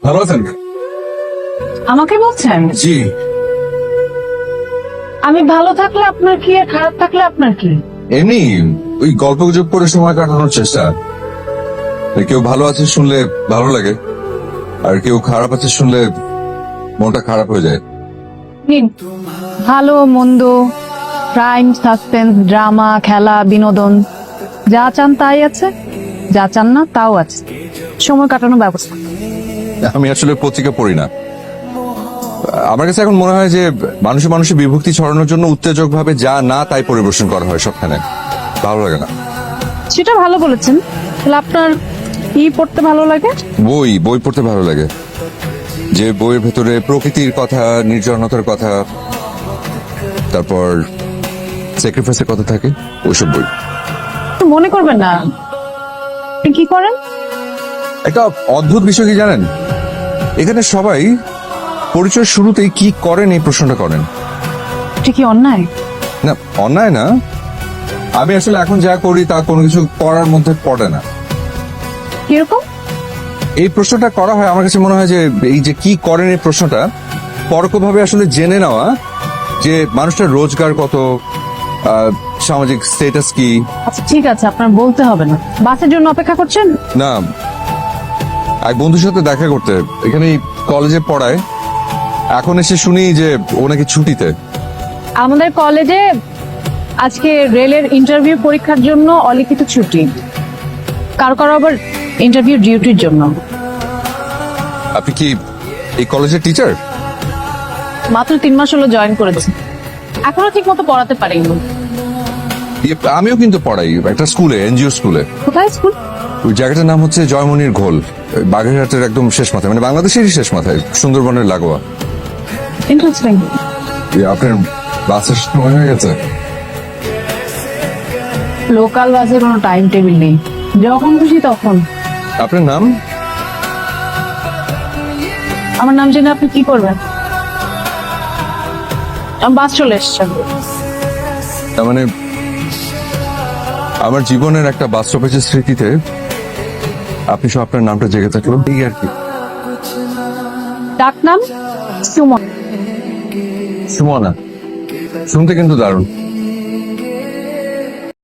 ভালো আছেন? আমাকে বলছেন? জি। আমি ভালো থাকলে আপনার কি আর খারাপ থাকলে আপনার কি? এমনি ওই গল্প গুজব করে সময় কাটানোর চেষ্টা। কেউ ভালো আছে শুনলে ভালো লাগে, আর কেউ খারাপ আছে শুনলে মনটা খারাপ হয়ে যায়। নিন। ভালো মন্দ, ক্রাইম, সাসপেন্স, ড্রামা, খেলা, বিনোদন, যা চান তাই আছে, যা চান না তাও আছে। সময় কাটানোর ব্যবস্থা। আমি আসলে পত্রিকা পড়ি না। আমার কাছে এখন মনে হয় যে মানুষে মানুষে বিভক্তি ছড়ানোর জন্য উত্তেজক ভাবে যা না তাই পরিবেশন করা হয় সবখানে। ভালো লাগে না। সেটা ভালো বলেছেন। তাহলে আপনার কি পড়তে ভালো লাগে? বই বই পড়তে ভালো লাগে, যে বইয়ের ভেতরে প্রকৃতির কথা, নির্জনতার কথা, তারপর স্যাক্রিফাইসের কথা থাকে, ওইসব বই। মনে করবেন না। আপনি কি করেন? একটা অদ্ভুত বিষয় কি জানেন, এখানে সবাই পরিচয় শুরুতেই কি করেন এই প্রশ্নটা করেন। এটা কি অন্যায়? না, অন্যায় না। আমি আসলে এখন যা করি তা কোনো কিছু করার মধ্যে পড়ে না। কিরকম? এই প্রশ্নটা করা হয়, আমার কাছে মনে হয় যে এই যে কি করেন এই প্রশ্নটা পরোক্ষভাবে আসলে জেনে নেওয়া যে মানুষটার রোজগার কত, সামাজিক স্ট্যাটাস কি। আচ্ছা ঠিক আছে, আপনার বলতে হবে না। বাসের জন্য অপেক্ষা করছেন? না, এক বন্ধুর সাথে দেখা করতে এখানে কলেজে পড়ায়, এখন এসে শুনি যে ও নাকি ছুটিতে। আমাদের কলেজে আজকে রেলের ইন্টারভিউ পরীক্ষার জন্য অলিখিত ছুটি, কারো কারো আবার ইন্টারভিউ ডিউটির জন্য। আপনি কি এই কলেজের টিচার? মাত্র 3 মাস হলো জয়েন করেছি, এখনো ঠিক মতো পড়াতে পারিনি। আমিও কিন্তু পড়াই একটা স্কুলে, এনজিও স্কুলে। কোথায় স্কুল? ওই জায়গাটার নাম হচ্ছে জয়মনির ঘোল, বাগেরহাটের একদম শেষ মাথায়, মানে বাংলাদেশেরই শেষ মাথায়, সুন্দরবনের লাগোয়া। ইন্টারেস্টিং। আপনার বাসের সময় হয়ে গেছে? লোকাল বাসে কোনো টাইম টেবিল নেই, যখন খুশি তখন। আপনার নাম? আমার নাম জেনে আপনি কি করবেন? বাস চলে এসছে। তার মানে আমার জীবনের একটা বাস্তবের স্মৃতিতে আপনি সব আপনার নামটা জেগে থাকলো, এই আর কি। ডাক নাম সুমন। সুমনা, শুনতে কিন্তু দারুণ।